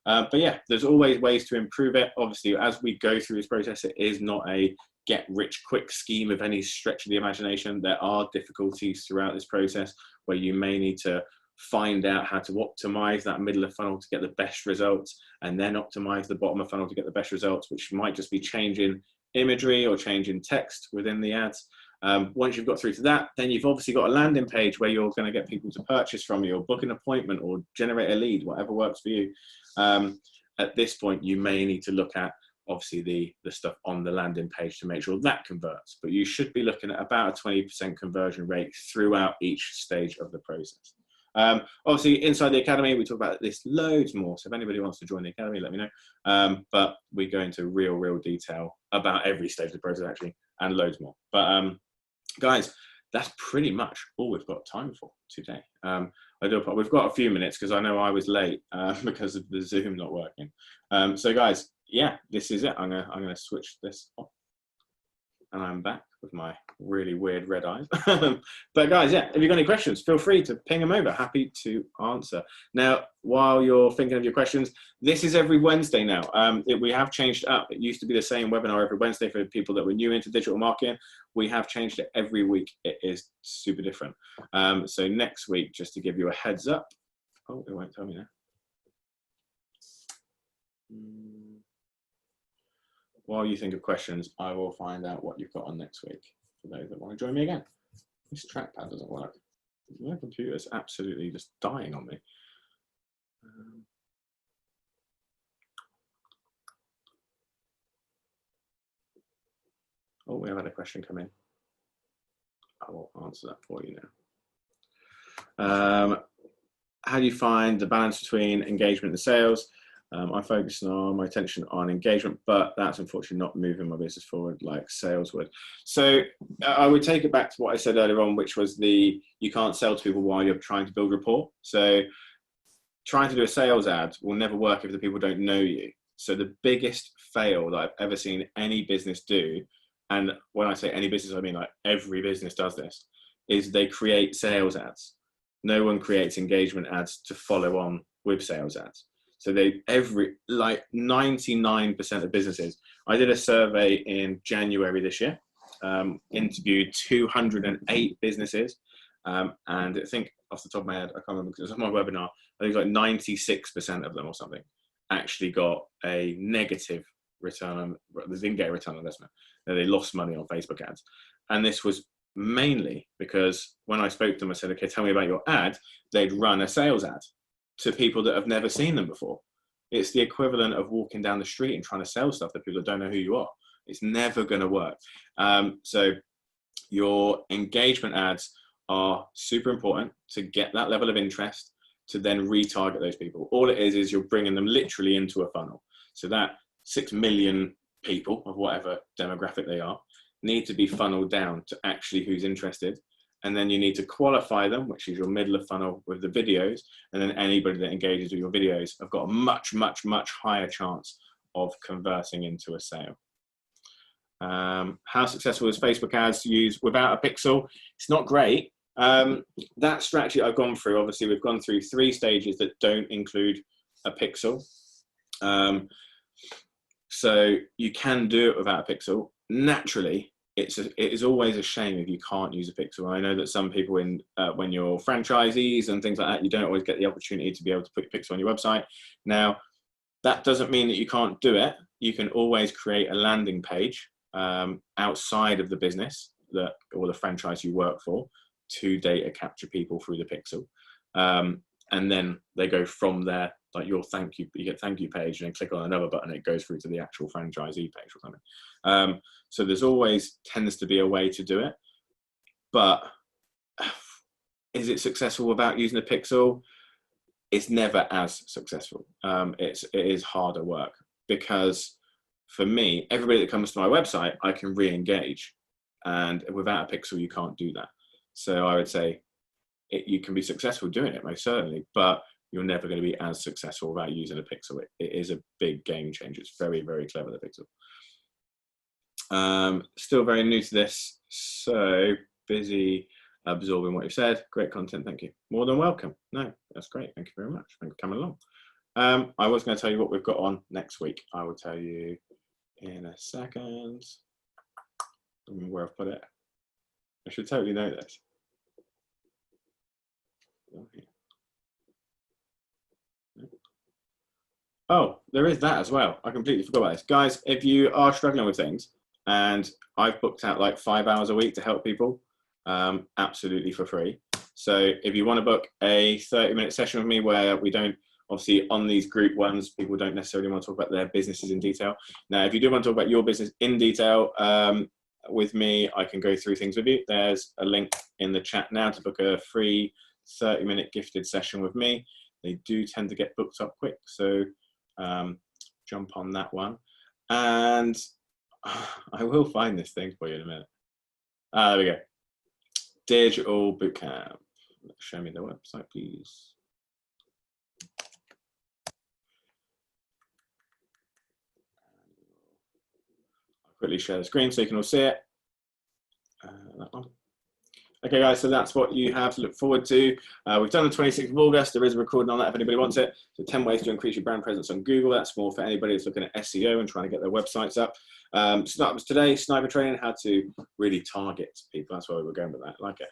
But yeah, there's always ways to improve it. Obviously, as we go through this process, it is not a get rich quick scheme of any stretch of the imagination. There are difficulties throughout this process where you may need to find out how to optimize that middle of funnel to get the best results, and then optimize the bottom of funnel to get the best results, which might just be changing imagery or changing text within the ads. Once you've got through to that, then you've obviously got a landing page where you're going to get people to purchase from you or book an appointment or generate a lead, whatever works for you. At this point, you may need to look at obviously the stuff on the landing page to make sure that converts, but you should be looking at about a 20% conversion rate throughout each stage of the process. Obviously inside the academy, we talk about this loads more. So if anybody wants to join the academy, let me know. But we go into real detail about every stage of the process actually, and loads more. But guys, that's pretty much all we've got time for today. We've got a few minutes because I know I was late because of the Zoom not working. So guys, yeah, this is it. I'm gonna switch this off, and I'm back with my really weird red eyes. But guys, yeah, if you've got any questions, feel free to ping them over. Happy to answer. Now, while you're thinking of your questions, this is every Wednesday now. We have changed it up. It used to be the same webinar every Wednesday for people that were new into digital marketing. We have changed it every week. It is super different. So next week, just to give you a heads up. Oh, it won't tell me now. While you think of questions, I will find out what you've got on next week for those that want to join me again. This trackpad doesn't work. My computer's absolutely just dying on me. Oh, we have had a question come in. I will answer that for you now. How do you find the balance between engagement and sales? I focus on my attention on engagement, but that's unfortunately not moving my business forward like sales would. So I would take it back to what I said earlier on, which was you can't sell to people while you're trying to build rapport. So trying to do a sales ad will never work if the people don't know you. So the biggest fail that I've ever seen any business do, and when I say any business, I mean like every business does this, is they create sales ads. No one creates engagement ads to follow on with sales ads. So like 99% of businesses, I did a survey in January this year, interviewed 208 businesses. And I think off the top of my head, I can't remember because it was on my webinar, I think like 96% of them or something actually got a negative return on, they didn't get a return on investment. They lost money on Facebook ads. And this was mainly because when I spoke to them, I said, okay, tell me about your ad. They'd run a sales ad to people that have never seen them before. It's the equivalent of walking down the street and trying to sell stuff to people that don't know who you are. It's never going to work. So your engagement ads are super important to get that level of interest, to then retarget those people. All it is you're bringing them literally into a funnel. So that 6 million people of whatever demographic they are need to be funneled down to actually who's interested. And then you need to qualify them, which is your middle of funnel with the videos. And then anybody that engages with your videos have got a much higher chance of converting into a sale. How successful is Facebook ads used without a pixel? It's not great. That strategy I've gone through, obviously we've gone through 3 stages that don't include a pixel. So you can do it without a pixel. Naturally, it is always a shame if you can't use a pixel. I know that some people when you're franchisees and things like that, you don't always get the opportunity to be able to put your pixel on your website. Now, that doesn't mean that you can't do it. You can always create a landing page outside of the business or the franchise you work for to data capture people through the pixel. And then they go from there, like you get thank you page, and then click on another button, it goes through to the actual franchisee page or something. So there's always tends to be a way to do it, but is it successful without using a pixel? It's never as successful. It is harder work because for me, everybody that comes to my website, I can re-engage. And without a pixel, you can't do that. So I would say you can be successful doing it, most certainly, but you're never going to be as successful without using a pixel. It is a big game changer. It's very, very clever, the pixel. Still very new to this, so busy absorbing what you've said. Great content, thank you. More than welcome. No, that's great. Thank you very much. Thank you for coming along. I was going to tell you what we've got on next week. I will tell you in a second. I don't know where I've put it. I should totally know this. Oh, there is that as well. I completely forgot about this. Guys, if you are struggling with things, and I've booked out like 5 hours a week to help people, absolutely for free. So if you want to book a 30-minute session with me where we don't, obviously on these group ones, people don't necessarily want to talk about their businesses in detail. Now, if you do want to talk about your business in detail with me, I can go through things with you. There's a link in the chat now to book a free 30-minute gifted session with me. They do tend to get booked up quick, so jump on that one. And I will find this thing for you in a minute. There we go. Digital Bootcamp. Show me the website, please. I'll quickly share the screen so you can all see it. That one. Okay, guys, so that's what you have to look forward to. We've done the 26th of August. There is a recording on that if anybody wants it. So 10 ways to increase your brand presence on Google. That's more for anybody that's looking at SEO and trying to get their websites up. Startups today, sniper training, how to really target people. That's where we're going with that. I like it.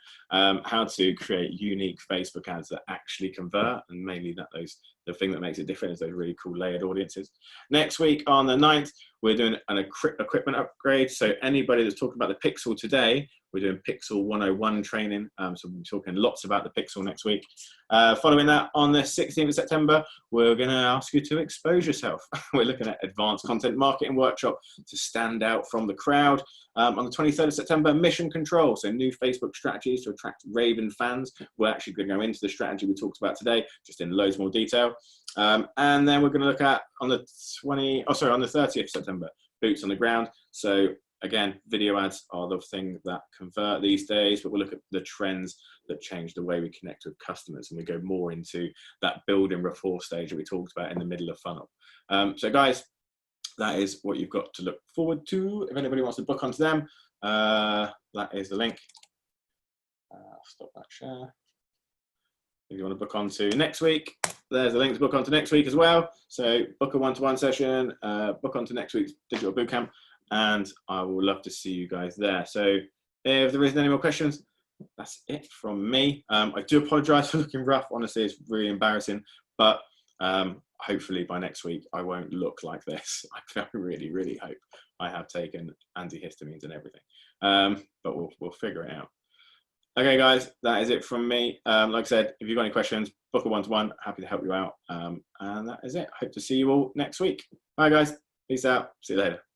How to create unique Facebook ads that actually convert, and mainly the thing that makes it different is those really cool layered audiences. Next week on the 9th, we're doing an equipment upgrade. So anybody that's talking about the Pixel today, we're doing Pixel 101 training. So we'll be talking lots about the Pixel next week. Following that, on the 16th of September, we're going to ask you to expose yourself. We're looking at advanced content marketing workshop to stand out from the crowd. On the 23rd of September, mission control. So new Facebook strategies to attract raving fans. We're actually going to go into the strategy we talked about today, just in loads more detail. And then we're going to look at on the 30th of September, boots on the ground. So again, video ads are the thing that convert these days, but we'll look at the trends that change the way we connect with customers, and we go more into that building rapport stage that we talked about in the middle of funnel. So guys, that is what you've got to look forward to. If anybody wants to book onto them, that is the link. I'll stop that share. If you want to book onto next week, there's a link to book onto next week as well. So book a one-to-one session, book onto next week's digital bootcamp, and I will love to see you guys there. So if there isn't any more questions, that's it from me. I do apologize for looking rough. Honestly, it's really embarrassing, but hopefully by next week, I won't look like this. I really, really hope I have taken antihistamines and everything, but we'll figure it out. Okay, guys, that is it from me. Like I said, if you've got any questions, book a one-to-one. Happy to help you out. And that is it. Hope to see you all next week. Bye, guys. Peace out. See you later.